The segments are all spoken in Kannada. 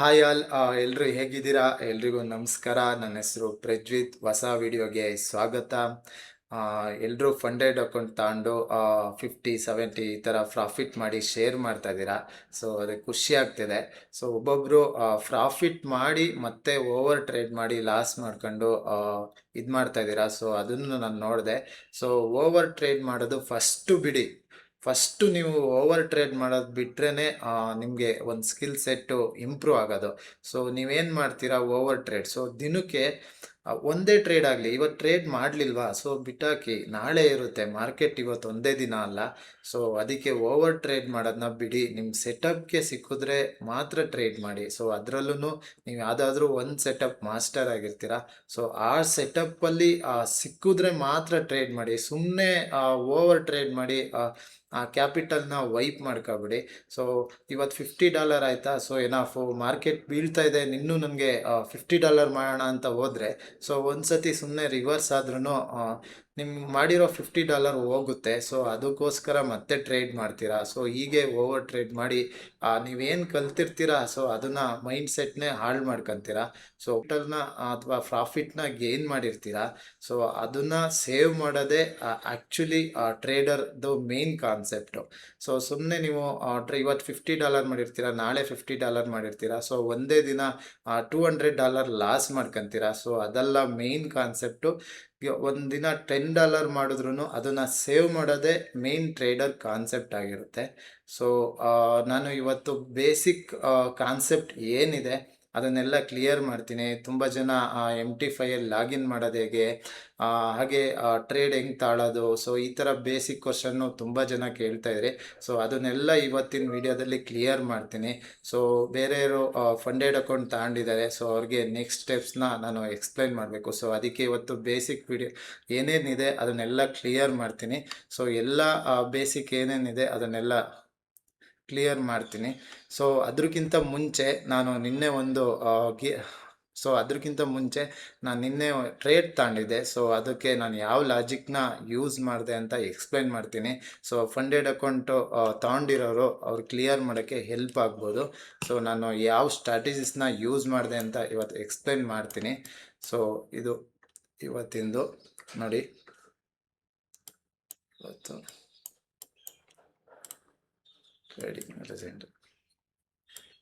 ಹಾಯ್ ಆಲ್, ಎಲ್ಲರೂ ಹೇಗಿದ್ದೀರಾ? ಎಲ್ರಿಗೂ ನಮಸ್ಕಾರ. ನನ್ನ ಹೆಸರು ಪ್ರಜ್ವಿತ್. ಹೊಸ ವಿಡಿಯೋಗೆ ಸ್ವಾಗತ. ಎಲ್ಲರೂ ಫಂಡೆಡ್ ಅಕೌಂಟ್ ತಗೊಂಡು 50-70 ಈ ಥರ ಪ್ರಾಫಿಟ್ ಮಾಡಿ ಶೇರ್ ಮಾಡ್ತಾ ಇದ್ದೀರಾ. ಸೊ ಅದಕ್ಕೆ ಖುಷಿ ಆಗ್ತಿದೆ. ಸೊ ಒಬ್ಬೊಬ್ಬರು ಪ್ರಾಫಿಟ್ ಮಾಡಿ ಮತ್ತೆ ಓವರ್ ಟ್ರೇಡ್ ಮಾಡಿ ಲಾಸ್ ಮಾಡ್ಕೊಂಡು ಇದು ಮಾಡ್ತಾ ಇದ್ದೀರಾ. ಸೊ ಅದನ್ನು ನಾನು ನೋಡಿದೆ. ಸೊ ಓವರ್ ಟ್ರೇಡ್ ಮಾಡೋದು ಫಸ್ಟು ಬಿಡಿ. ಫಸ್ಟು ನೀವು ಓವರ್ ಟ್ರೇಡ್ ಮಾಡೋದು ಬಿಟ್ರೇ ನಿಮಗೆ ಒಂದು ಸ್ಕಿಲ್ ಸೆಟ್ಟು ಇಂಪ್ರೂವ್ ಆಗೋದು. ಸೊ ನೀವೇನು ಮಾಡ್ತೀರಾ ಓವರ್ ಟ್ರೇಡ್? ಸೊ ದಿನಕ್ಕೆ ಒಂದೇ ಟ್ರೇಡ್ ಆಗಲಿ, ಇವತ್ತು ಟ್ರೇಡ್ ಮಾಡಲಿಲ್ವಾ, ಸೊ ಬಿಟ್ಟಾಕಿ, ನಾಳೆ ಇರುತ್ತೆ ಮಾರ್ಕೆಟ್, ಇವತ್ತು ಒಂದೇ ದಿನ ಅಲ್ಲ. ಸೊ ಅದಕ್ಕೆ ಓವರ್ ಟ್ರೇಡ್ ಮಾಡೋದನ್ನ ಬಿಡಿ. ನಿಮ್ಮ ಸೆಟಪ್ಗೆ ಸಿಕ್ಕಿದ್ರೆ ಮಾತ್ರ ಟ್ರೇಡ್ ಮಾಡಿ. ಸೊ ಅದರಲ್ಲೂ ನೀವು ಯಾವುದಾದ್ರೂ ಒಂದು ಸೆಟಪ್ ಮಾಸ್ಟರ್ ಆಗಿರ್ತೀರ. ಸೊ ಆ ಸೆಟಪ್ಪಲ್ಲಿ ಸಿಕ್ಕಿದ್ರೆ ಮಾತ್ರ ಟ್ರೇಡ್ ಮಾಡಿ. ಸುಮ್ಮನೆ ಓವರ್ ಟ್ರೇಡ್ ಮಾಡಿ ಆ ಕ್ಯಾಪಿಟಲ್ನ ವೈಪ್ ಮಾಡ್ಕೊಬಿಡಿ. ಸೊ ಇವತ್ತು $50 ಆಯಿತಾ, ಸೊ ಏನಾಫು, ಮಾರ್ಕೆಟ್ ಬೀಳ್ತಾ ಇದೆ, ಇನ್ನೂ ನನಗೆ $50 ಮಾಡೋಣ ಅಂತ ಹೋದರೆ, ಸೊ ಒಂದು ಸತಿ ಸುಮ್ಮನೆ ರಿವರ್ಸ್ ಆದ್ರೂ ನಿಮ್ಗೆ ಮಾಡಿರೋ $50 ಹೋಗುತ್ತೆ. ಸೊ ಅದಕ್ಕೋಸ್ಕರ ಮತ್ತೆ ಟ್ರೇಡ್ ಮಾಡ್ತೀರಾ. ಸೊ ಹೀಗೆ ಓವರ್ ಟ್ರೇಡ್ ಮಾಡಿ ನೀವೇನು ಕಲ್ತಿರ್ತೀರಾ, ಸೊ ಅದನ್ನು ಮೈಂಡ್ ಸೆಟ್ನೇ ಹಾಳು ಮಾಡ್ಕೊತೀರಾ. ಸೊ ಟೋಟಲ್ನ ಅಥವಾ ಪ್ರಾಫಿಟ್ನ ಗೇನ್ ಮಾಡಿರ್ತೀರಾ. ಸೊ ಅದನ್ನು ಸೇವ್ ಮಾಡೋದೇ ಆ್ಯಕ್ಚುಲಿ ಟ್ರೇಡರ್ದು ಮೇನ್ ಕಾನ್ಸೆಪ್ಟು. ಸೊ ಸುಮ್ಮನೆ ನೀವು ಇವತ್ತು $50 ಮಾಡಿರ್ತೀರಾ, ನಾಳೆ $50 ಮಾಡಿರ್ತೀರಾ. ಸೊ ಒಂದೇ ದಿನ $200 ಲಾಸ್ ಮಾಡ್ಕೊತೀರಾ. ಸೊ ಅದೆಲ್ಲ ಮೇನ್ ಕಾನ್ಸೆಪ್ಟು. ಒಂದಿನ $10 ಮಾಡಿದ್ರು ಅದನ್ನು ಸೇವ್ ಮಾಡೋದೇ ಮೇನ್ ಟ್ರೇಡರ್ ಕಾನ್ಸೆಪ್ಟ್ ಆಗಿರುತ್ತೆ. ಸೊ ನಾನು ಇವತ್ತು ಬೇಸಿಕ್ ಕಾನ್ಸೆಪ್ಟ್ ಏನಿದೆ ಅದನ್ನೆಲ್ಲ ಕ್ಲಿಯರ್ ಮಾಡ್ತೀನಿ. ತುಂಬ ಜನ MT5 ಲಾಗಿನ್ ಮಾಡೋದು ಹೇಗೆ, ಹಾಗೆ ಟ್ರೇಡ್ ಹೆಂಗೆ ತಾಳೋದು, ಸೊ ಈ ಥರ ಬೇಸಿಕ್ ಕ್ವಶನ್ನು ತುಂಬ ಜನ ಕೇಳ್ತಾ ಇದ್ರಿ. ಸೊ ಅದನ್ನೆಲ್ಲ ಇವತ್ತಿನ ವಿಡಿಯೋದಲ್ಲಿ ಕ್ಲಿಯರ್ ಮಾಡ್ತೀನಿ. ಸೊ ಬೇರೆಯವರು ಫಂಡೆಡ್ ಅಕೌಂಟ್ ತಗೊಂಡಿದ್ದಾರೆ, ಸೊ ಅವ್ರಿಗೆ ನೆಕ್ಸ್ಟ್ ಸ್ಟೆಪ್ಸ್ನ ನಾನು ಎಕ್ಸ್ಪ್ಲೈನ್ ಮಾಡಬೇಕು. ಸೊ ಅದಕ್ಕೆ ಇವತ್ತು ಬೇಸಿಕ್ ವಿಡಿಯೋ ಏನೇನಿದೆ ಅದನ್ನೆಲ್ಲ ಕ್ಲಿಯರ್ ಮಾಡ್ತೀನಿ. ಸೊ ಎಲ್ಲ ಬೇಸಿಕ್ ಏನೇನಿದೆ ಅದನ್ನೆಲ್ಲ ಕ್ಲಿಯರ್ ಮಾಡ್ತೀನಿ. ಸೊ ಅದಕ್ಕಿಂತ ಮುಂಚೆ ನಾನು ನಿನ್ನೆ ಒಂದು ನಿನ್ನೆ ಟ್ರೇಡ್ ತಗೊಂಡಿದ್ದೆ. ಸೊ ಅದಕ್ಕೆ ನಾನು ಯಾವ ಲಾಜಿಕ್ನ ಯೂಸ್ ಮಾಡಿದೆ ಅಂತ ಎಕ್ಸ್ಪ್ಲೈನ್ ಮಾಡ್ತೀನಿ. ಸೊ ಫಂಡೆಡ್ ಅಕೌಂಟು ತಗೊಂಡಿರೋರು ಅವ್ರು ಕ್ಲಿಯರ್ ಮಾಡೋಕ್ಕೆ ಹೆಲ್ಪ್ ಆಗ್ಬೋದು. ಸೊ ನಾನು ಯಾವ ಸ್ಟ್ರಾಟಜಿಸ್ನ ಯೂಸ್ ಮಾಡಿದೆ ಅಂತ ಇವತ್ತು ಎಕ್ಸ್ಪ್ಲೈನ್ ಮಾಡ್ತೀನಿ. ಸೊ ಇದು ಇವತ್ತಿಂದು ನೋಡಿ. ಇವತ್ತು ಟ್ರೇಡಿಂಗ್ ಲೆಜೆಂಡ್.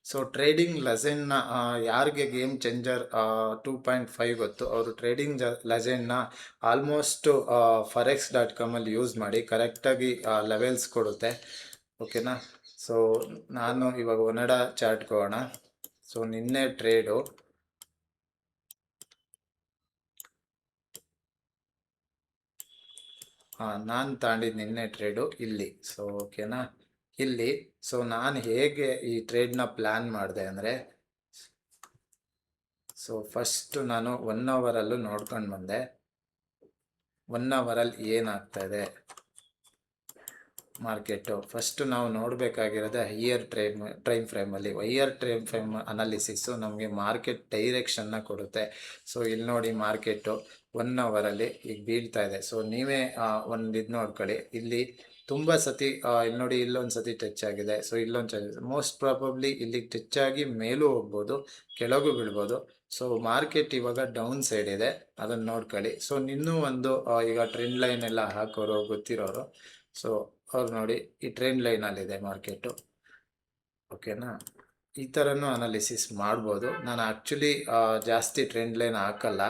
ಸೊ ಟ್ರೇಡಿಂಗ್ ಲೆಜೆಂಡ್ನ ಯಾರಿಗೆ ಗೇಮ್ ಚೇಂಜರ್ 2.5 ಗೊತ್ತು, ಅವರು ಟ್ರೇಡಿಂಗ್ ಲೆಜೆಂಡ್ನ ಆಲ್ಮೋಸ್ಟ್ forex.com ಯೂಸ್ ಮಾಡಿ ಕರೆಕ್ಟಾಗಿ ಲೆವೆಲ್ಸ್ ಕೊಡುತ್ತೆ. ಓಕೆನಾ? ಸೊ ನಾನು ಇವಾಗ ಒನಡ ಚಾರ್ಟ್ಗೆ ಹೋಗೋಣ. ಸೊ ನಿನ್ನೆ ಟ್ರೇಡು ನಾನು ತಗೊಂಡಿದ್ದು ನಿನ್ನೆ ಟ್ರೇಡು ಇಲ್ಲಿ. ಸೊ ಓಕೆನಾ, ಇಲ್ಲಿ. ಸೊ ನಾನು ಹೇಗೆ ಈ ಟ್ರೇಡ್ನ ಪ್ಲ್ಯಾನ್ ಮಾಡಿದೆ ಅಂದರೆ, ಸೊ ಫಸ್ಟು ನಾನು 1 ಅವರಲ್ಲೂ ನೋಡ್ಕೊಂಡು ಬಂದೆ. 1 ಅವರಲ್ಲಿ ಏನಾಗ್ತಾ ಇದೆ ಮಾರ್ಕೆಟು. ಫಸ್ಟು ನಾವು ನೋಡಬೇಕಾಗಿರೋದು ಹೈಯರ್ ಟೈಮ್ ಫ್ರೇಮಲ್ಲಿ. ಹೈಯರ್ ಟೈಮ್ ಫ್ರೇಮ್ ಅನಾಲಿಸಿಸ್ಸು ನಮಗೆ ಮಾರ್ಕೆಟ್ ಡೈರೆಕ್ಷನ್ನ ಕೊಡುತ್ತೆ. ಸೊ ಇಲ್ಲಿ ನೋಡಿ, ಮಾರ್ಕೆಟು 1 ಅವರಲ್ಲಿ ಈಗ ಬೀಳ್ತಾ ಇದೆ. ಸೊ ನೀವೇ ಒಂದು ಇದು ನೋಡ್ಕೊಳ್ಳಿ. ಇಲ್ಲಿ ತುಂಬ ಸತಿ ಇಲ್ಲಿ ನೋಡಿ, ಇಲ್ಲೊಂದು ಸತಿ ಟಚ್ ಆಗಿದೆ. ಸೊ ಇಲ್ಲೊಂದು ಮೋಸ್ಟ್ ಪ್ರಾಬಬ್ಲಿ ಇಲ್ಲಿಗೆ ಟಚ್ ಆಗಿ ಮೇಲೂ ಹೋಗ್ಬೋದು, ಕೆಳಗೂ ಬೀಳ್ಬೋದು. ಸೊ ಮಾರ್ಕೆಟ್ ಇವಾಗ ಡೌನ್ ಸೈಡ್ ಇದೆ, ಅದನ್ನು ನೋಡ್ಕೊಳ್ಳಿ. ಸೊ ಇನ್ನೂ ಒಂದು ಈಗ ಟ್ರೆಂಡ್ ಲೈನ್ ಎಲ್ಲ ಹಾಕೋರು ಗೊತ್ತಿರೋರು, ಸೊ ಅವ್ರು ನೋಡಿ ಈ ಟ್ರೆಂಡ್ ಲೈನಲ್ಲಿದೆ ಮಾರ್ಕೆಟು. ಓಕೆನಾ? ಈ ಥರನೂ ಅನಾಲಿಸಿಸ್ ಮಾಡ್ಬೋದು. ನಾನು ಆ್ಯಕ್ಚುಲಿ ಜಾಸ್ತಿ ಟ್ರೆಂಡ್ ಲೈನ್ ಹಾಕಲ್ಲ.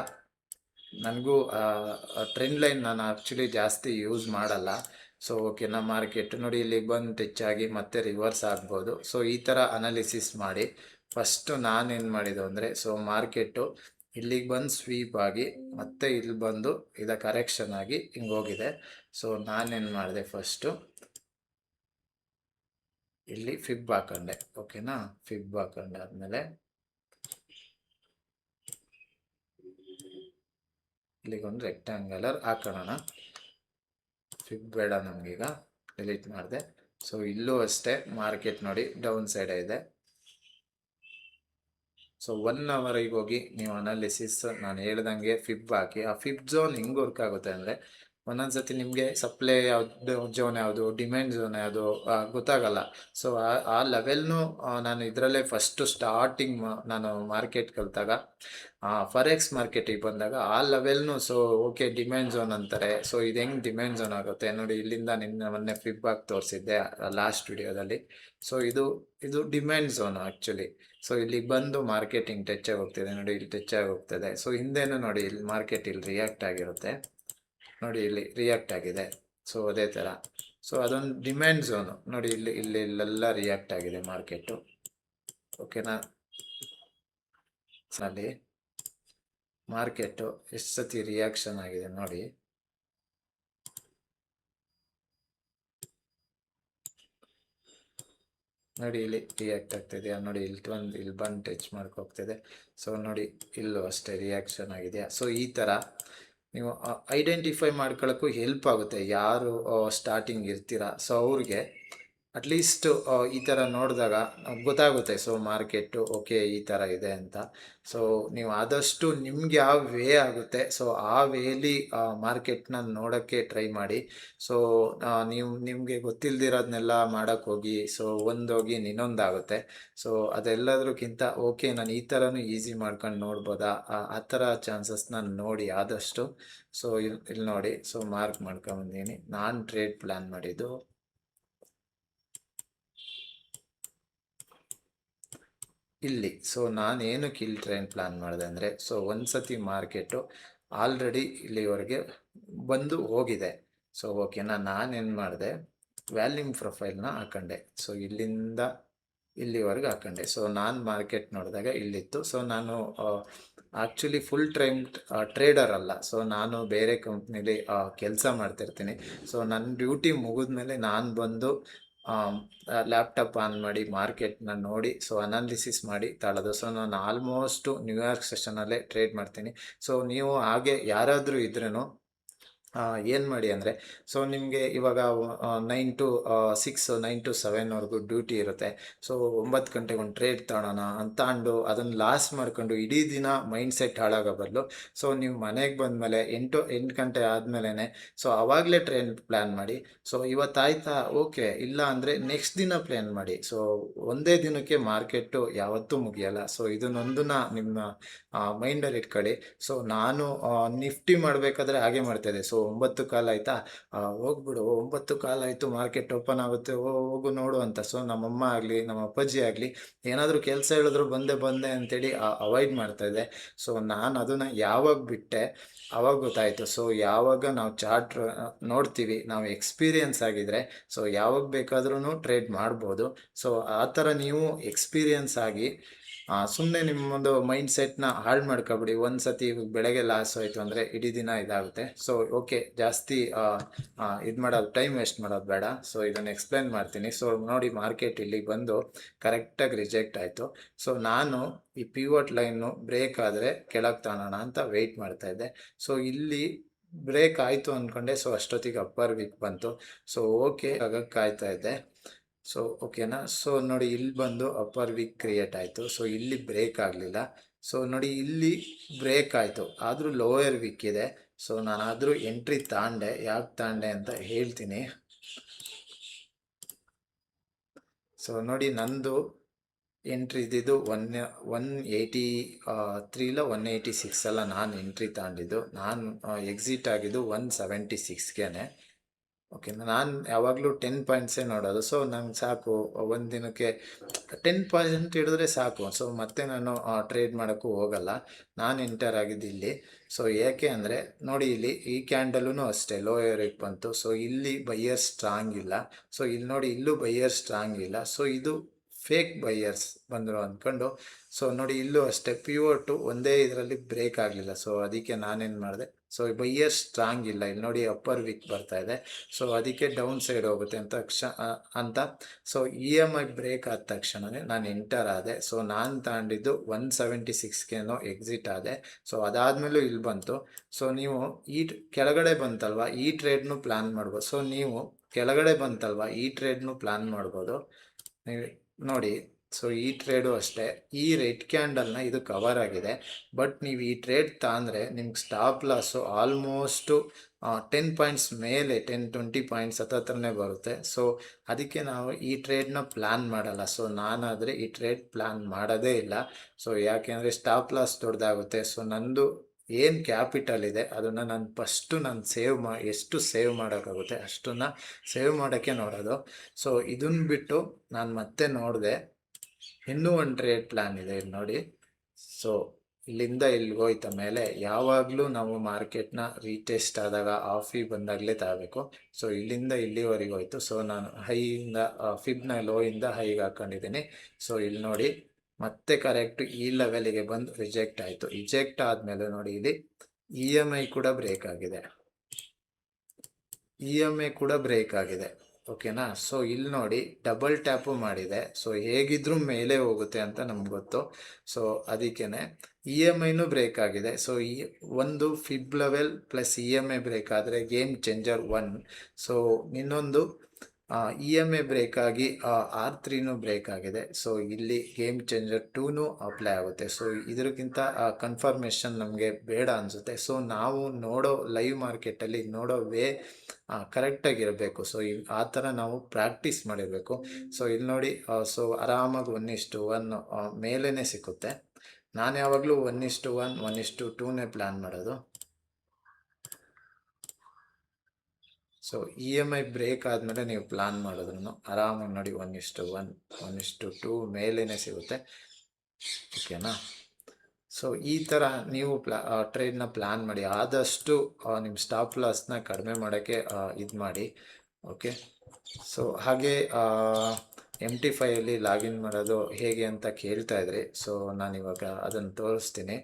ನನಗೂ ಟ್ರೆಂಡ್ ಲೈನ್ ನಾನು ಆ್ಯಕ್ಚುಲಿ ಜಾಸ್ತಿ ಯೂಸ್ ಮಾಡಲ್ಲ. ಸೊ ಓಕೆನಾ, ಮಾರ್ಕೆಟ್ ನೋಡಿ ಇಲ್ಲಿಗೆ ಬಂದು ಟಚ್ ಆಗಿ ಮತ್ತೆ ರಿವರ್ಸ್ ಆಗ್ಬೋದು. ಸೊ ಈ ಥರ ಅನಾಲಿಸಿಸ್ ಮಾಡಿ. ಫಸ್ಟು ನಾನೇನು ಮಾಡಿದ್ದು ಅಂದರೆ, ಸೊ ಮಾರ್ಕೆಟು ಇಲ್ಲಿಗೆ ಬಂದು ಸ್ವೀಪ್ ಆಗಿ ಮತ್ತೆ ಇಲ್ಲಿ ಬಂದು ಇದು ಕರೆಕ್ಷನ್ ಆಗಿ ಹಿಂಗೆ ಹೋಗಿದೆ. ಸೊ ನಾನೇನು ಮಾಡಿದೆ, ಫಸ್ಟು ಇಲ್ಲಿ ಫಿಬ್ ಹಾಕೊಂಡೆ. ಓಕೆನಾ? ಫಿಬ್ ಹಾಕೊಂಡೆ ಆದಮೇಲೆ ಇಲ್ಲಿಗೊಂದು ರೆಕ್ಟ್ಯಾಂಗಲರ್ ಹಾಕೋಣ. ಫಿಬ್ ಬೇಡ ನಮಗೀಗ, ಡಿಲೀಟ್ ಮಾಡಿದೆ. ಸೊ ಇಲ್ಲೂ ಅಷ್ಟೇ ಮಾರ್ಕೆಟ್ ನೋಡಿ ಡೌನ್ ಸೈಡ್ ಇದೆ. ಸೊ 1 ಅವರಿಗೆ ಹೋಗಿ ನೀವು ಅನಾಲಿಸಿಸ್ ನಾನು ಹೇಳ್ದಂಗೆ ಫಿಬ್ ಹಾಕಿ. ಆ ಫಿಬ್ ಝೋನ್ ಹೆಂಗೆ ವರ್ಕ್ ಆಗುತ್ತೆ ಅಂದರೆ, ಒಂದೊಂದ್ಸತಿ ನಿಮಗೆ ಸಪ್ಲೈ ಯಾವುದು ಝೋನ್ ಯಾವುದು ಡಿಮ್ಯಾಂಡ್ ಝೋನ್ ಯಾವುದು ಗೊತ್ತಾಗಲ್ಲ. ಸೊ ಆ ಲೆವೆಲ್ನು ನಾನು ಇದರಲ್ಲೇ ಫಸ್ಟು ಸ್ಟಾರ್ಟಿಂಗ್ ನಾನು ಮಾರ್ಕೆಟ್ ಕಲಿತಾಗ ಫಾರೆಕ್ಸ್ ಮಾರ್ಕೆಟಿಗೆ ಬಂದಾಗ ಆ ಲೆವೆಲ್ನು ಸೊ ಓಕೆ ಡಿಮ್ಯಾಂಡ್ ಝೋನ್ ಅಂತಾರೆ. ಸೊ ಇದು ಹೆಂಗೆ ಡಿಮ್ಯಾಂಡ್ ಝೋನ್ ಆಗುತ್ತೆ ನೋಡಿ, ಇಲ್ಲಿಂದ ಮೊನ್ನೆ ಫ್ಲಿಪ್ಕಾರ್ಟ್ ತೋರಿಸಿದ್ದೆ ಲಾಸ್ಟ್ ವಿಡಿಯೋದಲ್ಲಿ. ಸೊ ಇದು ಡಿಮ್ಯಾಂಡ್ ಝೋನ್ ಆ್ಯಕ್ಚುಲಿ. ಸೊ ಇಲ್ಲಿ ಬಂದು ಮಾರ್ಕೆಟಿಂಗ್ ಟಚ್ ಆಗಿ ಹೋಗ್ತಿದೆ ನೋಡಿ, ಇಲ್ಲಿ ಟಚ್ ಆಗಿ ಹೋಗ್ತದೆ. ಸೊ ಹಿಂದೆನೂ ನೋಡಿ ಇಲ್ಲಿ ಮಾರ್ಕೆಟ್ ಇಲ್ಲಿ ರಿಯಾಕ್ಟ್ ಆಗಿರುತ್ತೆ ನೋಡಿ, ಇಲ್ಲಿ ರಿಯಾಕ್ಟ್ ಆಗಿದೆ. ಸೊ ಅದೇ ಥರ ಸೊ ಅದೊಂದು ಡಿಮ್ಯಾಂಡ್ ಝೋನು ನೋಡಿ, ಇಲ್ಲೆಲ್ಲ ರಿಯಾಕ್ಟ್ ಆಗಿದೆ ಮಾರ್ಕೆಟು. ಓಕೆನಾ, ಅಲ್ಲಿ ಮಾರ್ಕೆಟು ಎಷ್ಟು ಸತಿ ರಿಯಾಕ್ಷನ್ ಆಗಿದೆ ನೋಡಿ. ನೋಡಿ ಇಲ್ಲಿ ರಿಯಾಕ್ಟ್ ಆಗ್ತಿದೆಯಾ ನೋಡಿ, ಇಲ್ಲಿ ಬಂದು ಟಚ್ ಹೋಗ್ತಿದೆ. ಸೊ ನೋಡಿ ಇಲ್ಲೂ ಅಷ್ಟೇ ರಿಯಾಕ್ಷನ್ ಆಗಿದೆಯಾ. ಸೊ ಈ ಥರ ನೀವು ಐಡೆಂಟಿಫೈ ಮಾಡ್ಕೊಳ್ಳೋಕ್ಕೂ ಹೆಲ್ಪ್ ಆಗುತ್ತೆ ಯಾರು ಸ್ಟಾರ್ಟಿಂಗ್ ಇರ್ತೀರಾ. ಸೊ ಅವ್ರಿಗೆ ಅಟ್ಲೀಸ್ಟ್ ಈ ಥರ ನೋಡಿದಾಗ ಗೊತ್ತಾಗುತ್ತೆ. ಸೊ ಮಾರ್ಕೆಟು ಓಕೆ ಈ ಥರ ಇದೆ ಅಂತ. ಸೊ ನೀವು ಆದಷ್ಟು ನಿಮ್ಗೆ ಯಾವ ವೇ ಆಗುತ್ತೆ ಸೊ ಆ ವೇಲಿ ಮಾರ್ಕೆಟ್ನ ನೋಡೋಕ್ಕೆ ಟ್ರೈ ಮಾಡಿ. ಸೊ ನಿಮಗೆ ಗೊತ್ತಿಲ್ದಿರೋದನ್ನೆಲ್ಲ ಮಾಡೋಕ್ಕೆ ಹೋಗಿ ಸೊ ಒಂದೋಗಿ ಇನ್ನೊಂದಾಗುತ್ತೆ. ಸೊ ಅದೆಲ್ಲದಕ್ಕಿಂತ ಓಕೆ ನಾನು ಈ ಥರನೂ ಈಸಿ ಮಾಡ್ಕೊಂಡು ನೋಡ್ಬೋದಾ, ಆ ಥರ ಚಾನ್ಸಸ್ನ ನೋಡಿ ಆದಷ್ಟು. ಸೊ ಇಲ್ಲಿ ನೋಡಿ, ಸೊ ಮಾರ್ಕ್ ಮಾಡ್ಕೊಂಬಂದೀನಿ. ನಾನು ಟ್ರೇಡ್ ಪ್ಲ್ಯಾನ್ ಮಾಡಿದ್ದು ಇಲ್ಲಿ. ಸೊ ನಾನೇನಕ್ಕೆ ಇಲ್ಲಿ ಟ್ರೇಡ್ ಪ್ಲ್ಯಾನ್ ಮಾಡಿದೆ ಅಂದರೆ, ಸೊ ಒಂದ್ಸತಿ ಮಾರ್ಕೆಟು ಆಲ್ರೆಡಿ ಇಲ್ಲಿವರೆಗೆ ಬಂದು ಹೋಗಿದೆ. ಸೊ ಓಕೆನಾ, ನಾನೇನು ಮಾಡಿದೆ, ವ್ಯಾಲ್ಯೂಮ್ ಪ್ರೊಫೈಲ್ನ ಹಾಕೊಂಡೆ. ಸೊ ಇಲ್ಲಿಂದ ಇಲ್ಲಿವರೆಗೆ ಹಾಕೊಂಡೆ. ಸೊ ನಾನು ಮಾರ್ಕೆಟ್ ನೋಡಿದಾಗ ಇಲ್ಲಿತ್ತು. ಸೊ ನಾನು ಆ್ಯಕ್ಚುಲಿ ಫುಲ್ ಟೈಮ್ ಟ್ರೇಡರ್ ಅಲ್ಲ. ಸೊ ನಾನು ಬೇರೆ ಕಂಪ್ನಿಲಿ ಕೆಲಸ ಮಾಡ್ತಿರ್ತೀನಿ. ಸೊ ನನ್ನ ಡ್ಯೂಟಿ ಮುಗಿದ್ಮೇಲೆ ನಾನು ಬಂದು ಲ್ಯಾಪ್ಟಾಪ್ ಆನ್ ಮಾಡಿ ಮಾರ್ಕೆಟ್ನ ನೋಡಿ ಸೊ ಅನಾಲಿಸಿಸ್ ಮಾಡಿ ತಾಳೋದು. ಸೊ ನಾನು ಆಲ್ಮೋಸ್ಟು ನ್ಯೂಯಾರ್ಕ್ ಸೆಷನಲ್ಲೇ ಟ್ರೇಡ್ ಮಾಡ್ತೀನಿ. ಸೊ ನೀವು ಹಾಗೆ ಯಾರಾದರೂ ಇದ್ರೂ ಏನು ಮಾಡಿ ಅಂದರೆ, ಸೊ ನಿಮಗೆ ಇವಾಗ 9 to 6 9 to 7ವರೆಗೂ ಡ್ಯೂಟಿ ಇರುತ್ತೆ. ಸೊ 9 ಗಂಟೆಗೆ ಒಂದು ಟ್ರೇಡ್ ತಗೊಳ್ಳೋಣ ಅಂತ ಅಂದು ಅದನ್ನು ಲಾಸ್ ಮಾಡ್ಕೊಂಡು ಇಡೀ ದಿನ ಮೈಂಡ್ ಸೆಟ್ ಹಾಳಾಗೋ ಬದಲು ಸೊ ನೀವು ಮನೆಗೆ ಬಂದಮೇಲೆ 8 ಗಂಟೆ ಆದಮೇಲೆ ಸೊ ಆವಾಗಲೇ ಟ್ರೇಡ್ ಪ್ಲ್ಯಾನ್ ಮಾಡಿ. ಸೊ ಇವತ್ತಾಯ್ತಾ ಓಕೆ, ಇಲ್ಲ ಅಂದರೆ ನೆಕ್ಸ್ಟ್ ದಿನ ಪ್ಲ್ಯಾನ್ ಮಾಡಿ. ಸೊ ಒಂದೇ ದಿನಕ್ಕೆ ಮಾರ್ಕೆಟು ಯಾವತ್ತೂ ಮುಗಿಯಲ್ಲ. ಸೊ ಇದನ್ನೊಂದನ್ನ ನಿಮ್ಮ ಮೈಂಡಲ್ಲಿ ಇಟ್ಕೊಳ್ಳಿ. ಸೊ ನಾನು ನಿಫ್ಟಿ ಮಾಡಬೇಕಾದ್ರೆ ಹಾಗೆ ಮಾಡ್ತಾಯಿದ್ದೆ. ಸೊ 9 ಕಾಲ್ ಆಯಿತಾ, ಹೋಗ್ಬಿಡು 9 ಕಾಲ್ ಆಯಿತು ಮಾರ್ಕೆಟ್ ಓಪನ್ ಆಗುತ್ತೆ, ಹೋಗು ನೋಡು ಅಂತ. ಸೊ ನಮ್ಮಮ್ಮ ಆಗಲಿ ನಮ್ಮ ಅಪ್ಪಾಜಿ ಆಗಲಿ ಏನಾದರೂ ಕೆಲಸ ಹೇಳಿದ್ರು ಬಂದೆ ಅಂತೇಳಿ ಅವಾಯ್ಡ್ ಮಾಡ್ತಾಯಿದ್ದೆ. ಸೊ ನಾನು ಅದನ್ನು ಯಾವಾಗ ಬಿಟ್ಟೆ ಆವಾಗ ಗೊತ್ತಾಯಿತು. ಸೊ ಯಾವಾಗ ನಾವು ಚಾರ್ಟ್ ನೋಡ್ತೀವಿ, ನಾವು ಎಕ್ಸ್ಪೀರಿಯನ್ಸ್ ಆಗಿದ್ರೆ ಸೊ ಯಾವಾಗ ಬೇಕಾದ್ರೂ ಟ್ರೇಡ್ ಮಾಡ್ಬೋದು. ಸೊ ಆ ಥರ ನೀವು ಎಕ್ಸ್ಪೀರಿಯನ್ಸ್ ಆಗಿ ಸುಮ್ಮನೆ ನಿಮ್ಮೊಂದು ಮೈಂಡ್ ಸೆಟ್ನ ಹಾಳು ಮಾಡ್ಕೊಬಿಡಿ. ಒಂದು ಸತಿ ಬೆಳಗ್ಗೆ ಲಾಸ್ ಆಯಿತು ಅಂದರೆ ಇಡೀ ದಿನ ಇದಾಗುತ್ತೆ. ಸೊ ಓಕೆ, ಜಾಸ್ತಿ ಇದು ಮಾಡೋದು ಟೈಮ್ ವೇಸ್ಟ್ ಮಾಡೋದು ಬೇಡ. ಸೊ ಇದನ್ನು ಎಕ್ಸ್ಪ್ಲೇನ್ ಮಾಡ್ತೀನಿ. ಸೊ ನೋಡಿ, ಮಾರ್ಕೆಟ್ ಇಲ್ಲಿಗೆ ಬಂದು ಕರೆಕ್ಟಾಗಿ ರಿಜೆಕ್ಟ್ ಆಯಿತು. ಸೊ ನಾನು ಈ ಪಿವೋಟ್ ಲೈನು ಬ್ರೇಕ್ ಆದರೆ ಕೆಳಗೆ ತಾಣೋಣ ಅಂತ ವೆಯ್ಟ್ ಮಾಡ್ತಾಯಿದ್ದೆ. ಸೊ ಇಲ್ಲಿ ಬ್ರೇಕ್ ಆಯಿತು ಅಂದ್ಕೊಂಡೆ. ಸೊ ಅಷ್ಟೊತ್ತಿಗೆ ಅಪ್ಪರ್ ವೀಕ್ ಬಂತು. ಸೊ ಓಕೆ ಆಗೋಕ್ಕೆ ಕಾಯ್ತಾ ಇದ್ದೆ. ಸೊ ಓಕೆನಾ, ಸೊ ನೋಡಿ ಇಲ್ಲಿ ಬಂದು ಅಪ್ಪರ್ ವೀಕ್ ಕ್ರಿಯೇಟ್ ಆಯಿತು. ಸೊ ಇಲ್ಲಿ ಬ್ರೇಕ್ ಆಗಲಿಲ್ಲ. ಸೊ ನೋಡಿ ಇಲ್ಲಿ ಬ್ರೇಕ್ ಆಯಿತು, ಆದರೂ ಲೋಯರ್ ವೀಕ್ ಇದೆ. ಸೊ ನಾನಾದರೂ ಎಂಟ್ರಿ ತಾಂಡೆ, ಯಾಕೆ ತಾಂಡೆ ಅಂತ ಹೇಳ್ತೀನಿ. ಸೊ ನೋಡಿ ನಂದು ಎಂಟ್ರಿ ಇದ್ದಿದ್ದು 183 ಇಲ್ಲ 186 ಅಲ್ಲ ನಾನು ಎಂಟ್ರಿ ತಾಂಡಿದ್ದು. ನಾನು ಎಕ್ಸಿಟ್ ಆಗಿದ್ದು 176ಗೆ. ಓಕೆ, ನಾನು ಯಾವಾಗಲೂ 10 ಪಾಯಿಂಟ್ಸೇ ನೋಡೋದು. ಸೊ ನಂಗೆ ಸಾಕು, ಒಂದು ದಿನಕ್ಕೆ 10 ಪಾಯಿಂಟ್ ಹಿಡಿದ್ರೆ ಸಾಕು. ಸೊ ಮತ್ತೆ ನಾನು ಟ್ರೇಡ್ ಮಾಡೋಕ್ಕೂ ಹೋಗಲ್ಲ. ನಾನು ಎಂಟರ್ ಆಗಿದ್ದು ಇಲ್ಲಿ. ಸೊ ಏಕೆ ಅಂದರೆ ನೋಡಿ, ಇಲ್ಲಿ ಈ ಕ್ಯಾಂಡಲೂ ಅಷ್ಟೇ ಲೋಯರಿಗೆ ಬಂತು. ಸೊ ಇಲ್ಲಿ ಬೈಯರ್ ಸ್ಟ್ರಾಂಗ್ ಇಲ್ಲ. ಸೊ ಇಲ್ಲಿ ನೋಡಿ, ಇಲ್ಲೂ ಬೈಯರ್ ಸ್ಟ್ರಾಂಗ್ ಇಲ್ಲ. ಸೊ ಇದು ಫೇಕ್ ಬೈಯರ್ಸ್ ಬಂದರು ಅಂದ್ಕೊಂಡು. ಸೊ ನೋಡಿ ಇಲ್ಲೂ ಅಷ್ಟೇ ಪಿವೋಟು ಒಂದೇ ಇದರಲ್ಲಿ ಬ್ರೇಕ್ ಆಗಲಿಲ್ಲ. ಸೊ ಅದಕ್ಕೆ ನಾನೇನು ಮಾಡಿದೆ, ಸೊ ಬೈಯರ್ ಸ್ಟ್ರಾಂಗ್ ಇಲ್ಲ. ಇಲ್ಲಿ ನೋಡಿ ಅಪ್ಪರ್ ವೀಕ್ ಬರ್ತಾ ಇದೆ. ಸೊ ಅದಕ್ಕೆ ಡೌನ್ ಸೈಡ್ ಹೋಗುತ್ತೆ ಅಂತ ಸೊ EMI ಬ್ರೇಕ್ ಆದ ತಕ್ಷಣವೇ ನಾನು ಎಂಟರ್ ಆದೆ. ಸೊ ನಾನು ತಗೊಂಡಿದ್ದು 176ಗೇನೋ ಎಕ್ಸಿಟ್ ಆದೆ. ಸೊ ಅದಾದಮೇಲೂ ಇಲ್ಲಿ ಬಂತು. ಸೊ ನೀವು ಈ ಕೆಳಗಡೆ ಬಂತಲ್ವ, ಈ ಟ್ರೇಡ್ನು ಪ್ಲ್ಯಾನ್ ಮಾಡ್ಬೋದು. ಸೊ ನೀವು ಕೆಳಗಡೆ ಬಂತಲ್ವ, ಈ ಟ್ರೇಡ್ನು ಪ್ಲ್ಯಾನ್ ಮಾಡ್ಬೋದು. ನೀವು ನೋಡಿ ಸೊ ಈ ಟ್ರೇಡು ಅಷ್ಟೇ, ಈ ರೆಡ್ ಕ್ಯಾಂಡಲ್ನ ಇದು ಕವರ್ ಆಗಿದೆ. ಬಟ್ ನೀವು ಈ ಟ್ರೇಡ್ ತಾಂದರೆ ನಿಮ್ಗೆ ಸ್ಟಾಪ್ ಲಾಸು ಆಲ್ಮೋಸ್ಟು 10 ಪಾಯಿಂಟ್ಸ್ ಮೇಲೆ 10-20 ಪಾಯಿಂಟ್ಸ್ ಹತ್ರನೇ ಬರುತ್ತೆ. ಸೊ ಅದಕ್ಕೆ ನಾವು ಈ ಟ್ರೇಡ್ನ ಪ್ಲ್ಯಾನ್ ಮಾಡಲ್ಲ. ಸೊ ನಾನಾದರೆ ಈ ಟ್ರೇಡ್ ಪ್ಲ್ಯಾನ್ ಮಾಡೋದೇ ಇಲ್ಲ. ಸೊ ಯಾಕೆಂದರೆ ಸ್ಟಾಪ್ ಲಾಸ್ ದೊಡ್ಡದಾಗುತ್ತೆ. ಸೊ ನಂದು ಏನು ಕ್ಯಾಪಿಟಲ್ ಇದೆ ಅದನ್ನು ನಾನು ಎಷ್ಟು ಸೇವ್ ಮಾಡೋಕ್ಕಾಗುತ್ತೆ ಅಷ್ಟನ್ನು ಸೇವ್ ಮಾಡೋಕ್ಕೆ ನೋಡೋದು. ಸೊ ಇದನ್ನು ಬಿಟ್ಟು ನಾನು ಮತ್ತೆ ನೋಡಿದೆ, ಇನ್ನೂ ಒಂದು ಟ್ರೇಡ್ ಪ್ಲ್ಯಾನ್ ಇದೆ, ಇಲ್ಲಿ ನೋಡಿ. ಸೊ ಇಲ್ಲಿಂದ ಇಲ್ಲಿಗೆ ಹೋಯ್ತ ಮೇಲೆ ಯಾವಾಗಲೂ ನಾವು ಮಾರ್ಕೆಟ್ನ ರೀಟೆಸ್ಟ್ ಆದಾಗ ಆಫಿ ಬಂದಾಗಲೇ ತಗೋಬೇಕು. ಸೊ ಇಲ್ಲಿಂದ ಇಲ್ಲಿವರೆಗೆ ಹೋಯ್ತು. ಸೊ ನಾನು ಹೈಯಿಂದ ಫಿಬ್ನ ಲೋಯಿಂದ ಹೈಗೆ ಹಾಕೊಂಡಿದ್ದೀನಿ. ಸೊ ಇಲ್ಲಿ ನೋಡಿ ಮತ್ತೆ ಕರೆಕ್ಟ್ ಈ ಲೆವೆಲಿಗೆ ಬಂದು ರಿಜೆಕ್ಟ್ ಆಯಿತು. ರಿಜೆಕ್ಟ್ ಆದಮೇಲೆ ನೋಡಿ ಇಲ್ಲಿ EMI ಕೂಡ ಬ್ರೇಕ್ ಆಗಿದೆ. EMI ಕೂಡ ಬ್ರೇಕ್ ಆಗಿದೆ. ಓಕೆನಾ. ಸೊ ಇಲ್ಲಿ ನೋಡಿ ಡಬಲ್ ಟ್ಯಾಪು ಮಾಡಿದೆ. ಸೊ ಹೇಗಿದ್ರೂ ಮೇಲೆ ಹೋಗುತ್ತೆ ಅಂತ ನಮ್ಗೆ ಗೊತ್ತು. ಸೊ ಅದಕ್ಕೇನೆ EMIನೂ ಬ್ರೇಕ್ ಆಗಿದೆ. ಸೊ ಈ ಒಂದು ಫಿಬ್ ಲೆವೆಲ್ ಪ್ಲಸ್ EMI ಬ್ರೇಕ್ ಆದರೆ ಗೇಮ್ ಚೇಂಜರ್ 1. ಸೊ ಇನ್ನೊಂದು EMI ಬ್ರೇಕ್ ಆಗಿ R3ನೂ ಬ್ರೇಕ್ ಆಗಿದೆ. ಸೊ ಇಲ್ಲಿ ಗೇಮ್ ಚೇಂಜರ್ 2ನೂ ಅಪ್ಲೈ ಆಗುತ್ತೆ. ಸೊ ಇದಕ್ಕಿಂತ ಕನ್ಫರ್ಮೇಷನ್ ನಮಗೆ ಬೇಡ ಅನಿಸುತ್ತೆ. ಸೊ ನಾವು ನೋಡೋ ಲೈವ್ ಮಾರ್ಕೆಟಲ್ಲಿ ನೋಡೋ ವೇ ಕರೆಕ್ಟಾಗಿರಬೇಕು. ಸೊ ಆ ಥರ ನಾವು ಪ್ರಾಕ್ಟೀಸ್ ಮಾಡಿರಬೇಕು. ಸೊ ಇಲ್ಲಿ ನೋಡಿ, ಸೊ ಆರಾಮಾಗಿ 1:1 ಮೇಲೇ ಸಿಕ್ಕುತ್ತೆ. ನಾನು ಯಾವಾಗಲೂ 1:1 1:2ನೇ ಪ್ಲ್ಯಾನ್ ಮಾಡೋದು. ಸೊ EMI ಬ್ರೇಕ್ ಆದಮೇಲೆ ನೀವು ಪ್ಲ್ಯಾನ್ ಮಾಡಿದ್ರು ಆರಾಮಾಗಿ ನೋಡಿ 1:1 1:2 ಮೇಲೇ ಸಿಗುತ್ತೆ. ಓಕೆನಾ. ಸೊ ಈ ಥರ ನೀವು ಟ್ರೇಡ್ನ ಪ್ಲ್ಯಾನ್ ಮಾಡಿ. ಆದಷ್ಟು ನಿಮ್ಮ ಸ್ಟಾಪ್ ಲಾಸ್ನ ಕಡಿಮೆ ಮಾಡೋಕ್ಕೆ ಇದು ಮಾಡಿ. ಓಕೆ. ಸೊ ಹಾಗೆ MT5 ಲಾಗಿನ್ ಮಾಡೋದು ಹೇಗೆ ಅಂತ ಕೇಳ್ತಾ ಇದ್ರಿ. ಸೊ ನಾನಿವಾಗ ಅದನ್ನು ತೋರಿಸ್ತೀನಿ.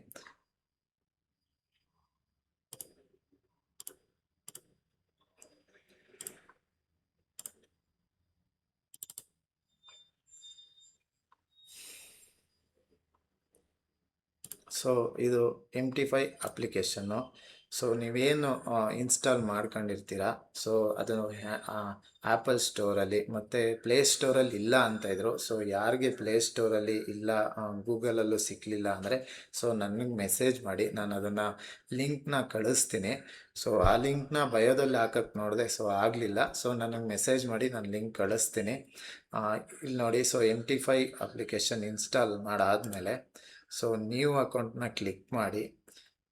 ಸೊ ಇದು MT5 ಅಪ್ಲಿಕೇಶನ್ನು. ಸೊ ನೀವೇನು ಇನ್ಸ್ಟಾಲ್ ಮಾಡ್ಕೊಂಡಿರ್ತೀರ, ಸೊ ಅದು ಆ್ಯಪಲ್ ಸ್ಟೋರಲ್ಲಿ ಮತ್ತು ಪ್ಲೇಸ್ಟೋರಲ್ಲಿ ಇಲ್ಲ ಅಂತ ಇದ್ರು. ಸೊ ಯಾರಿಗೆ ಪ್ಲೇಸ್ಟೋರಲ್ಲಿ ಇಲ್ಲ, ಗೂಗಲಲ್ಲೂ ಸಿಕ್ಕಲಿಲ್ಲ ಅಂದರೆ ಸೊ ನನಗೆ ಮೆಸೇಜ್ ಮಾಡಿ, ನಾನು ಅದನ್ನು ಲಿಂಕ್ನ ಕಳಿಸ್ತೀನಿ. ಸೊ ಆ ಲಿಂಕ್ನ ಬಯೋದಲ್ಲಿ ಹಾಕಕ್ಕೆ ನೋಡಿದೆ, ಸೊ ಆಗಲಿಲ್ಲ. ಸೊ ನನಗೆ ಮೆಸೇಜ್ ಮಾಡಿ, ನಾನು ಲಿಂಕ್ ಕಳಿಸ್ತೀನಿ. ಇಲ್ಲಿ ನೋಡಿ, ಸೊ MT5 ಅಪ್ಲಿಕೇಶನ್ ಇನ್ಸ್ಟಾಲ್ ಮಾಡಾದಮೇಲೆ ಸೊ ನ್ಯೂ ಅಕೌಂಟ್ನ ಕ್ಲಿಕ್ ಮಾಡಿ.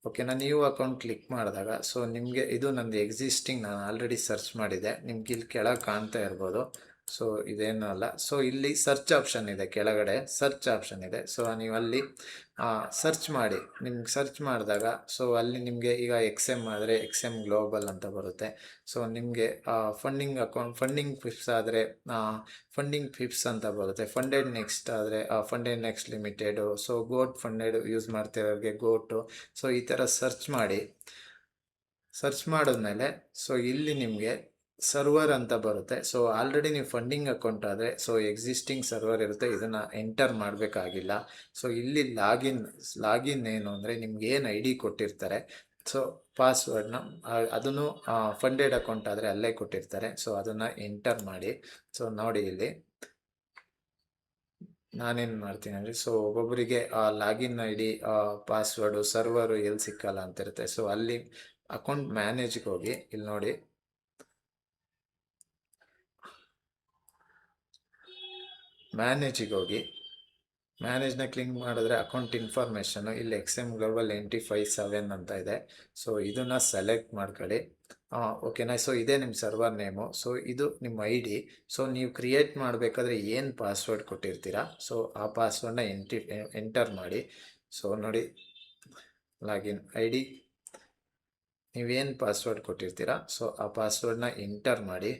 ಓಕೆನಾ. ನ್ಯೂ ಅಕೌಂಟ್ ಕ್ಲಿಕ್ ಮಾಡಿದಾಗ ಸೊ ನಿಮಗೆ ಇದು ನಂದು ಎಕ್ಸಿಸ್ಟಿಂಗ್, ನಾನು ಆಲ್ರೆಡಿ ಸರ್ಚ್ ಮಾಡಿದೆ. ನಿಮ್ಗೆ ಇಲ್ಲಿ ಕೆಳಗೆ ಕಾಣ್ತಾ ಇರ್ಬೋದು. ಸೊ ಇದೇನೂ ಅಲ್ಲ. ಸೊ ಇಲ್ಲಿ ಸರ್ಚ್ ಆಪ್ಷನ್ ಇದೆ, ಕೆಳಗಡೆ ಸರ್ಚ್ ಆಪ್ಷನ್ ಇದೆ. ಸೊ ನೀವು ಅಲ್ಲಿ ಸರ್ಚ್ ಮಾಡಿ. ನಿಮ್ಗೆ ಸರ್ಚ್ ಮಾಡಿದಾಗ ಸೊ ಅಲ್ಲಿ ನಿಮಗೆ ಈಗ XM ಆದರೆ XM ಗ್ಲೋಬಲ್ ಅಂತ ಬರುತ್ತೆ. ಸೊ ನಿಮಗೆ ಫಂಡಿಂಗ್ ಫಿಪ್ಸ್ ಆದರೆ ಫಂಡಿಂಗ್ ಫಿಪ್ಸ್ ಅಂತ ಬರುತ್ತೆ. ಫಂಡೆಡ್ ನೆಕ್ಸ್ಟ್ ಆದರೆ ಫಂಡೆಡ್ ನೆಕ್ಸ್ಟ್ ಲಿಮಿಟೆಡು. ಸೊ ಗೋಟ್ ಫಂಡೆಡ್ ಯೂಸ್ ಮಾಡ್ತಿರೋರಿಗೆ ಗೋಟು. ಸೊ ಈ ಥರ ಸರ್ಚ್ ಮಾಡಿ. ಸರ್ಚ್ ಮಾಡಿದ್ಮೇಲೆ ಸೊ ಇಲ್ಲಿ ನಿಮಗೆ ಸರ್ವರ್ ಅಂತ ಬರುತ್ತೆ. ಸೊ ಆಲ್ರೆಡಿ ನೀವು ಫಂಡಿಂಗ್ ಅಕೌಂಟ್ ಆದರೆ ಸೊ ಎಕ್ಸಿಸ್ಟಿಂಗ್ ಸರ್ವರ್ ಇರುತ್ತೆ, ಇದನ್ನು ಎಂಟರ್ ಮಾಡಬೇಕಾಗಿಲ್ಲ. ಸೊ ಇಲ್ಲಿ ಲಾಗಿನ್ ಏನು ಅಂದರೆ ನಿಮ್ಗೆ ಏನು ID ಕೊಟ್ಟಿರ್ತಾರೆ, ಸೊ ಪಾಸ್ವರ್ಡ್ನ ಅದನ್ನು ಫಂಡೆಡ್ ಅಕೌಂಟ್ ಆದರೆ ಅಲ್ಲೇ ಕೊಟ್ಟಿರ್ತಾರೆ. ಸೊ ಅದನ್ನು ಎಂಟರ್ ಮಾಡಿ. ಸೊ ನೋಡಿ ಇಲ್ಲಿ ನಾನೇನು ಮಾಡ್ತೀನಿ ಅಂದರೆ, ಸೊ ಒಬ್ಬೊಬ್ಬರಿಗೆ ಲಾಗಿನ್ ID ಪಾಸ್ವರ್ಡು ಸರ್ವರು ಎಲ್ಲಿ ಸಿಕ್ಕಲ್ಲ ಅಂತಿರುತ್ತೆ. ಸೊ ಅಲ್ಲಿ ಅಕೌಂಟ್ ಮ್ಯಾನೇಜ್ಗೆ ಹೋಗಿ, ಇಲ್ಲಿ ನೋಡಿ ಮ್ಯಾನೇಜಿಗೆ ಹೋಗಿ, ಮ್ಯಾನೇಜ್ನ ಕ್ಲಿಕ್ ಮಾಡಿದ್ರೆ ಅಕೌಂಟ್ ಇನ್ಫಾರ್ಮೇಷನು ಇಲ್ಲಿ XM ಗ್ಲೋಬಲ್ 957 ಅಂತ ಇದೆ. ಸೊ ಇದನ್ನು ಸೆಲೆಕ್ಟ್ ಮಾಡ್ಕೊಳ್ಳಿ. ಓಕೆನಾ. ಸೊ ಇದೇ ನಿಮ್ಮ ಸರ್ವರ್ ನೇಮು. ಸೊ ಇದು ನಿಮ್ಮ ID. ಸೊ ನೀವು ಕ್ರಿಯೇಟ್ ಮಾಡಬೇಕಾದ್ರೆ ಏನು ಪಾಸ್ವರ್ಡ್ ಕೊಟ್ಟಿರ್ತೀರಾ, ಸೊ ಆ ಪಾಸ್ವರ್ಡ್ನ ಎಂಟರ್ ಮಾಡಿ. ಸೊ ನೋಡಿ, ಲಾಗಿನ್ ID ನೀವೇನು ಪಾಸ್ವರ್ಡ್ ಕೊಟ್ಟಿರ್ತೀರಾ, ಸೊ ಆ ಪಾಸ್ವರ್ಡ್ನ ಎಂಟರ್ ಮಾಡಿ.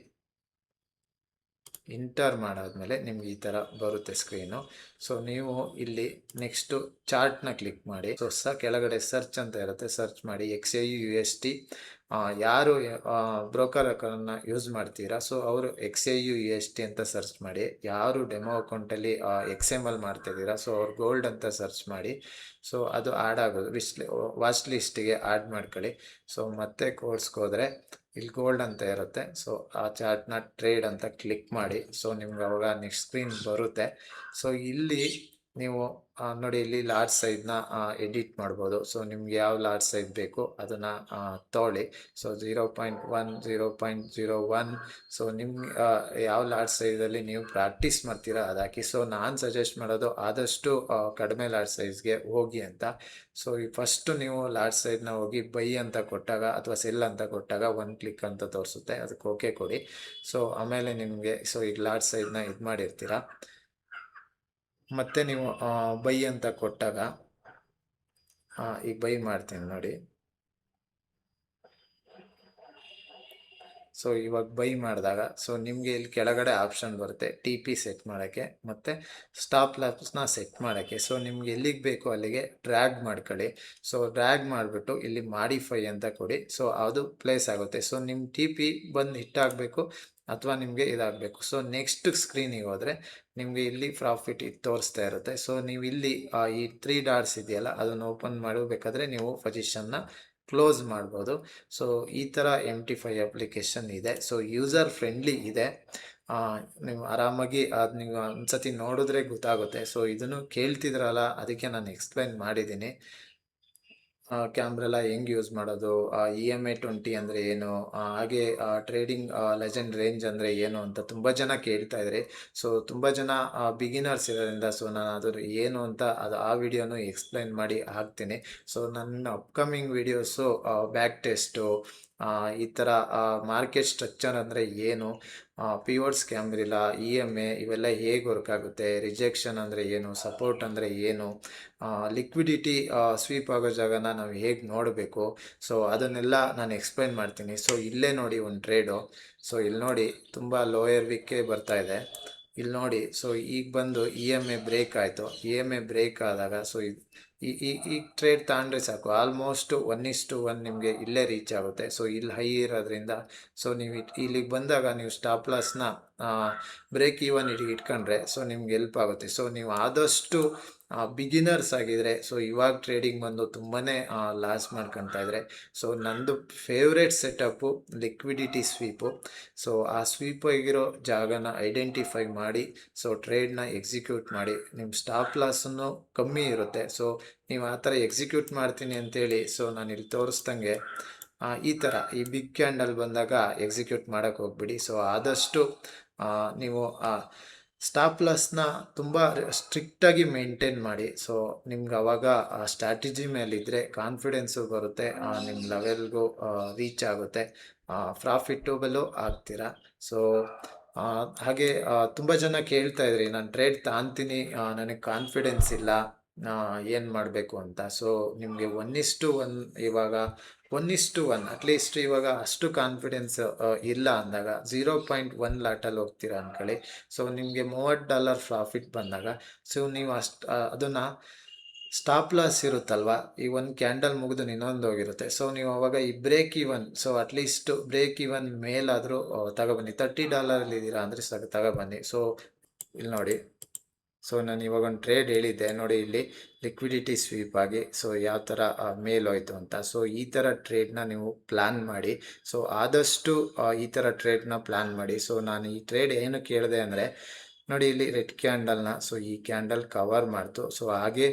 ಎಂಟರ್ ಮಾಡಾದ್ಮೇಲೆ ನಿಮ್ಗೆ ಈ ಥರ ಬರುತ್ತೆ ಸ್ಕ್ರೀನು. ಸೊ ನೀವು ಇಲ್ಲಿ ನೆಕ್ಸ್ಟು ಚಾರ್ಟ್ನ ಕ್ಲಿಕ್ ಮಾಡಿ. ಸೊ ಕೆಳಗಡೆ ಸರ್ಚ್ ಅಂತ ಇರುತ್ತೆ, ಸರ್ಚ್ ಮಾಡಿ XAU UST. ಯಾರು ಬ್ರೋಕರ್ ಅಕೌಂಟನ್ನ ಯೂಸ್ ಮಾಡ್ತೀರಾ, ಸೊ ಅವರು XAU UST ಅಂತ ಸರ್ಚ್ ಮಾಡಿ. ಯಾರು ಡೆಮೋ ಅಕೌಂಟಲ್ಲಿ XML ಮಾಡ್ತಿದ್ದೀರಾ, ಸೊ ಅವ್ರು ಗೋಲ್ಡ್ ಅಂತ ಸರ್ಚ್ ಮಾಡಿ. ಸೊ ಅದು ಆ್ಯಡ್ ಆಗೋದು ವಾಚ್ ಲಿಸ್ಟಿಗೆ ಆ್ಯಡ್ ಮಾಡ್ಕೊಳ್ಳಿ. ಸೊ ಮತ್ತೆ ಕೋರ್ಸ್ಗೆ ಹೋದರೆ ಇಲ್ಲಿ ಗೋಲ್ಡ್ ಅಂತ ಇರುತ್ತೆ. ಸೊ ಆ ಚಾರ್ಟ್ನ ಟ್ರೇಡ್ ಅಂತ ಕ್ಲಿಕ್ ಮಾಡಿ. ಸೊ ನಿಮ್ಗೆ ಅವಾಗ ನೆಕ್ಸ್ಟ್ ಸ್ಕ್ರೀನ್ ಬರುತ್ತೆ. ಸೊ ಇಲ್ಲಿ ನೀವು ನೋಡಿ, ಇಲ್ಲಿ ಲಾರ್ಜ್ ಸೈಜ್ನ ಎಡಿಟ್ ಮಾಡ್ಬೋದು. ಸೊ ನಿಮ್ಗೆ ಯಾವ ಲಾರ್ಜ್ ಸೈಜ್ ಬೇಕು ಅದನ್ನು ತೊಗೊಳ್ಳಿ. ಸೊ 0.1 0.01 ಸೊ ನಿಮ್ಗೆ ಯಾವ ಲಾರ್ಜ್ ಸೈಜಲ್ಲಿ ನೀವು ಪ್ರಾಕ್ಟೀಸ್ ಮಾಡ್ತೀರಾ ಅದು ಹಾಕಿ. ಸೊ ನಾನು ಸಜೆಸ್ಟ್ ಮಾಡೋದು ಆದಷ್ಟು ಕಡಿಮೆ ಲಾರ್ಜ್ ಸೈಜ್ಗೆ ಹೋಗಿ ಅಂತ. ಸೊ ಈ ಫಸ್ಟು ನೀವು ಲಾರ್ಜ್ ಸೈಜ್ನ ಹೋಗಿ ಬೈ ಅಂತ ಕೊಟ್ಟಾಗ ಅಥವಾ ಸೆಲ್ ಅಂತ ಕೊಟ್ಟಾಗ ಒಂದು ಕ್ಲಿಕ್ ಅಂತ ತೋರಿಸುತ್ತೆ, ಅದಕ್ಕೆ ಓಕೆ ಕೊಡಿ. ಸೊ ಆಮೇಲೆ ನಿಮಗೆ ಸೊ ಈಗ ಲಾರ್ಜ್ ಸೈಜ್ನ ಇದು ಮಾಡಿರ್ತೀರ, ಮತ್ತೆ ನೀವು ಬೈ ಅಂತ ಕೊಟ್ಟಾಗ ಈಗ ಬೈ ಮಾಡ್ತೀನಿ ನೋಡಿ. ಸೊ ಇವಾಗ ಬೈ ಮಾಡಿದಾಗ ಸೊ ನಿಮಗೆ ಇಲ್ಲಿ ಕೆಳಗಡೆ ಆಪ್ಷನ್ ಬರುತ್ತೆ ಟಿ ಪಿ ಸೆಟ್ ಮಾಡೋಕ್ಕೆ ಮತ್ತು ಸ್ಟಾಪ್ ಲಾಸ್ನ ಸೆಟ್ ಮಾಡೋಕ್ಕೆ. ಸೊ ನಿಮ್ಗೆ ಎಲ್ಲಿಗೆ ಬೇಕು ಅಲ್ಲಿಗೆ ಡ್ರ್ಯಾಗ್ ಮಾಡ್ಕೊಳ್ಳಿ. ಸೊ ಡ್ರ್ಯಾಗ್ ಮಾಡಿಬಿಟ್ಟು ಇಲ್ಲಿ ಮಾಡಿಫೈ ಅಂತ ಕೊಡಿ. ಸೊ ಅದು ಪ್ಲೇಸ್ ಆಗುತ್ತೆ. ಸೊ ನಿಮ್ಮ ಟಿ ಪಿ ಬಂದು ಹಿಟ್ಟಾಗಬೇಕು ಅಥವಾ ನಿಮಗೆ ಇದಾಗಬೇಕು. ಸೊ ನೆಕ್ಸ್ಟ್ ಸ್ಕ್ರೀನಿಗೆ ಹೋದರೆ ನಿಮಗೆ ಇಲ್ಲಿ ಪ್ರಾಫಿಟ್ ಇದು ತೋರಿಸ್ತಾ ಇರುತ್ತೆ. ಸೊ ನೀವು ಇಲ್ಲಿ ಈ 3 ಡಾಟ್ಸ್ ಇದೆಯಲ್ಲ ಅದನ್ನು ಓಪನ್ ಮಾಡಬೇಕಾದ್ರೆ ನೀವು ಪೊಸಿಷನ್ನ ಕ್ಲೋಸ್ ಮಾಡ್ಬೋದು. ಸೊ ಈ ಥರ MT5 ಅಪ್ಲಿಕೇಶನ್ ಇದೆ. ಸೊ ಯೂಸರ್ ಫ್ರೆಂಡ್ಲಿ ಇದೆ. ನೀವು ಆರಾಮಾಗಿ ಅದು ನೀವು ಒಂದ್ಸತಿ ನೋಡಿದ್ರೆ ಗೊತ್ತಾಗುತ್ತೆ. ಸೊ ಇದನ್ನು ಕೇಳ್ತಿದ್ರಲ್ಲ, ಅದಕ್ಕೆ ನಾನು ಎಕ್ಸ್ಪ್ಲೈನ್ ಮಾಡಿದ್ದೀನಿ. ಕ್ಯಾಮ್ರೆಲ್ಲ ಹೆಂಗೆ ಯೂಸ್ ಮಾಡೋದು, EMA 20 ಅಂದರೆ ಏನು, ಹಾಗೆ ಟ್ರೇಡಿಂಗ್ ಲೆಜೆಂಡ್ ರೇಂಜ್ ಅಂದರೆ ಏನು ಅಂತ ತುಂಬ ಜನ ಕೇಳ್ತಾ ಇದ್ರಿ. ಸೊ ತುಂಬ ಜನ ಬಿಗಿನರ್ಸ್ ಇರೋದ್ರಿಂದ ಸೊ ನಾನು ಅದು ಏನು ಅಂತ ಆ ವಿಡಿಯೋನು ಎಕ್ಸ್ಪ್ಲೈನ್ ಮಾಡಿ ಹಾಕ್ತೀನಿ. ಸೊ ನನ್ನ ಅಪ್ಕಮಿಂಗ್ ವಿಡಿಯೋಸು ಬ್ಯಾಕ್ ಟೆಸ್ಟು, ಈ ಥರ ಮಾರ್ಕೆಟ್ ಸ್ಟ್ರಕ್ಚರ್ ಅಂದರೆ ಏನು, ಪಿವೋಟ್ ಸ್ಕ್ಯಾಮ್ರಿಲ್ಲ, EMA ಇವೆಲ್ಲ ಹೇಗೆ ವರ್ಕ್ ಆಗುತ್ತೆ, ರಿಜೆಕ್ಷನ್ ಅಂದರೆ ಏನು, ಸಪೋರ್ಟ್ ಅಂದರೆ ಏನು, ಲಿಕ್ವಿಡಿಟಿ ಸ್ವೀಪ್ ಆಗೋ ಜಾಗನ ನಾವು ಹೇಗೆ ನೋಡಬೇಕು, ಸೊ ಅದನ್ನೆಲ್ಲ ನಾನು ಎಕ್ಸ್ಪ್ಲೈನ್ ಮಾಡ್ತೀನಿ. ಸೊ ಇಲ್ಲೇ ನೋಡಿ ಒಂದು ಟ್ರೇಡು. ಸೊ ಇಲ್ಲಿ ನೋಡಿ ತುಂಬ ಲೋಯರ್ ವಿಕ್ಕೆ ಬರ್ತಾ ಇದೆ. ಇಲ್ಲಿ ನೋಡಿ, ಸೊ ಈಗ ಬಂದು EMA ಬ್ರೇಕ್ ಆಯಿತು. EMA ಬ್ರೇಕ್ ಆದಾಗ ಸೊ ಈ ಟ್ರೇಡ್ ತಗೊಂಡ್ರೆ ಸಾಕು, ಆಲ್ಮೋಸ್ಟ್ 1:1 ನಿಮಗೆ ಇಲ್ಲೇ ರೀಚ್ ಆಗುತ್ತೆ. ಸೊ ಇಲ್ಲಿ ಹೈ ಇರೋದ್ರಿಂದ ಸೊ ನೀವು ಇಲ್ಲಿಗೆ ಬಂದಾಗ ನೀವು ಸ್ಟಾಪ್ ಲಾಸ್ನ ಬ್ರೇಕ್ ಈವನ್ ಇಟ್ಕೊಂಡ್ರೆ ಸೊ ನಿಮ್ಗೆ ಹೆಲ್ಪ್ ಆಗುತ್ತೆ. ಸೊ ನೀವು ಆದಷ್ಟು ಬಿಗಿನರ್ಸ್ ಆಗಿದ್ರೆ ಸೊ ಇವಾಗ ಟ್ರೇಡಿಂಗ್ ಬಂದು ತುಂಬಾ ಲಾಸ್ ಮಾಡ್ಕೊತಾ ಇದ್ರೆ ಸೊ ನಂದು favourite setup liquidity sweep. So ಆ ಸ್ವೀಪ್ ಆಗಿರೋ ಜಾಗನ ಐಡೆಂಟಿಫೈ ಮಾಡಿ ಸೊ ಟ್ರೇಡ್ನ ಎಕ್ಸಿಕ್ಯೂಟ್ ಮಾಡಿ. ನಿಮ್ಮ ಸ್ಟಾಪ್ ಲಾಸನ್ನು ಕಮ್ಮಿ ಇರುತ್ತೆ. ಸೊ ನೀವು ಆ ಥರ ಎಕ್ಸಿಕ್ಯೂಟ್ ಮಾಡ್ತೀನಿ ಅಂತೇಳಿ ಸೊ ನಾನು ಇಲ್ಲಿ ತೋರಿಸ್ದಂಗೆ ಈ ಥರ ಈ ಬಿಗ್ ಕ್ಯಾಂಡಲ್ ಬಂದಾಗ ಎಕ್ಸಿಕ್ಯೂಟ್ ಮಾಡೋಕ್ಕೆ ಹೋಗ್ಬಿಡಿ. ಸೊ ಆದಷ್ಟು ನೀವು ಸ್ಟಾಪ್ ಲಾಸ್ನ ತುಂಬ ಸ್ಟ್ರಿಕ್ಟಾಗಿ ಮೇಂಟೈನ್ ಮಾಡಿ. ಸೊ ನಿಮ್ಗೆ ಅವಾಗ ಸ್ಟ್ರಾಟಜಿ ಮೇಲಿದ್ದರೆ ಕಾನ್ಫಿಡೆನ್ಸು ಬರುತ್ತೆ, ನಿಮ್ಮ ಲೆವೆಲ್ಗೂ ರೀಚ್ ಆಗುತ್ತೆ, ಪ್ರಾಫಿಟಬಲು ಆಗ್ತೀರಾ. ಸೊ ಹಾಗೆ ತುಂಬ ಜನ ಕೇಳ್ತಾ ಇದ್ರಿ, ನಾನು ಟ್ರೇಡ್ ತಾಂತೀನಿ, ನನಗೆ ಕಾನ್ಫಿಡೆನ್ಸ್ ಇಲ್ಲ, ಏನು ಮಾಡಬೇಕು ಅಂತ. ಸೊ ನಿಮಗೆ 1:1 ಇವಾಗ 1:1 ಅಟ್ಲೀಸ್ಟ್ ಇವಾಗ ಅಷ್ಟು ಕಾನ್ಫಿಡೆನ್ಸ್ ಇಲ್ಲ ಅಂದಾಗ 0.1 ಲಾಟಲ್ಲಿ ಹೋಗ್ತೀರಾ ಅಂದ್ಕೊಳ್ಳಿ. ಸೊ ನಿಮಗೆ $30 ಪ್ರಾಫಿಟ್ ಬಂದಾಗ ಸೊ ನೀವು ಅದನ್ನು ಸ್ಟಾಪ್ ಲಾಸ್ ಇರುತ್ತಲ್ವ, ಈ ಒಂದು ಕ್ಯಾಂಡಲ್ ಮುಗಿದು ಇನ್ನೊಂದು ಹೋಗಿರುತ್ತೆ. ಸೊ ನೀವು ಅವಾಗ ಈ break even, so at least break even ಮೇಲಾದರೂ ತಗೊಬನ್ನಿ. $30 ಇದ್ದೀರಾ ಅಂದರೆ ತಗೊಬನ್ನಿ. ಸೊ ಇಲ್ಲಿ ನೋಡಿ, ಸೊ ನಾನು ಇವಾಗ ಒಂದು ಟ್ರೇಡ್ ಹೇಳಿದ್ದೆ ನೋಡಿ, ಇಲ್ಲಿ ಲಿಕ್ವಿಡಿಟಿ ಸ್ವೀಪ್ ಆಗಿ ಸೊ ಯಾವ ಥರ ಮೇಲೋಯ್ತು ಅಂತ. ಸೊ ಈ ಥರ ಟ್ರೇಡ್ನ ನೀವು ಪ್ಲ್ಯಾನ್ ಮಾಡಿ. ಸೊ ಆದಷ್ಟು ಈ ಥರ ಟ್ರೇಡ್ನ ಪ್ಲ್ಯಾನ್ ಮಾಡಿ. ಸೊ ನಾನು ಈ ಟ್ರೇಡ್ ಏನು ಕೇಳಿದೆ ಅಂದರೆ ನೋಡಿ, ಇಲ್ಲಿ ರೆಡ್ ಕ್ಯಾಂಡಲ್ನ ಸೊ ಈ ಕ್ಯಾಂಡಲ್ ಕವರ್ ಮಾಡ್ತು. ಸೊ ಹಾಗೆ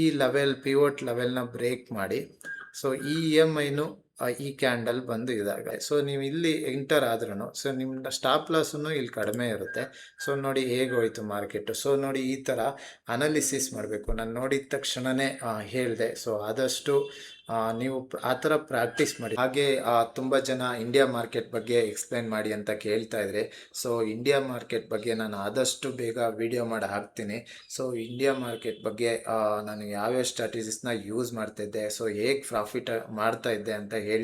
ಈ ಲೆವೆಲ್ ಪಿವೋಟ್ ಲೆವೆಲ್ನ ಬ್ರೇಕ್ ಮಾಡಿ ಸೊ ಈ EMIನೂ ಈ ಕ್ಯಾಂಡಲ್ ಬಂದು ಇದಾಗ ಸೊ ನೀವು ಇಲ್ಲಿ ಎಂಟರ್ ಆದ್ರೂ ಸೊ ನಿಮ್ಮ ಸ್ಟಾಪ್ ಲಾಸನ್ನು ಇಲ್ಲಿ ಕಡಿಮೆ ಇರುತ್ತೆ. ಸೊ ನೋಡಿ ಹೇಗೆ ಹೋಯ್ತು ಮಾರ್ಕೆಟು. ಸೊ ನೋಡಿ ಈ ಥರ ಅನಾಲಿಸಿಸ್ ಮಾಡಬೇಕು. ನಾನು ನೋಡಿದ ತಕ್ಷಣವೇ ಹೇಳಿದೆ. ಸೊ ಆದಷ್ಟು ನೀವು ಆ ಥರ ಪ್ರಾಕ್ಟೀಸ್ ಮಾಡಿ. ಹಾಗೆ ತುಂಬ ಜನ ಇಂಡಿಯಾ ಮಾರ್ಕೆಟ್ ಬಗ್ಗೆ ಎಕ್ಸ್ಪ್ಲೈನ್ ಮಾಡಿ ಅಂತ ಕೇಳ್ತಾ ಇದ್ರೆ ಸೊ ಇಂಡಿಯಾ ಮಾರ್ಕೆಟ್ ಬಗ್ಗೆ ನಾನು ಆದಷ್ಟು ಬೇಗ ವಿಡಿಯೋ ಮಾಡಿ ಹಾಕ್ತೀನಿ. ಸೊ ಇಂಡಿಯಾ ಮಾರ್ಕೆಟ್ ಬಗ್ಗೆ ನಾನು ಯಾವ್ಯಾವ ಸ್ಟ್ರಾಟಜಿಸ್ನ ಯೂಸ್ ಮಾಡ್ತಿದ್ದೆ, ಸೊ ಹೇಗೆ ಪ್ರಾಫಿಟ್ ಮಾಡ್ತಾ ಇದ್ದೆ ಅಂತ ಹೇಳ್ತೀನಿ.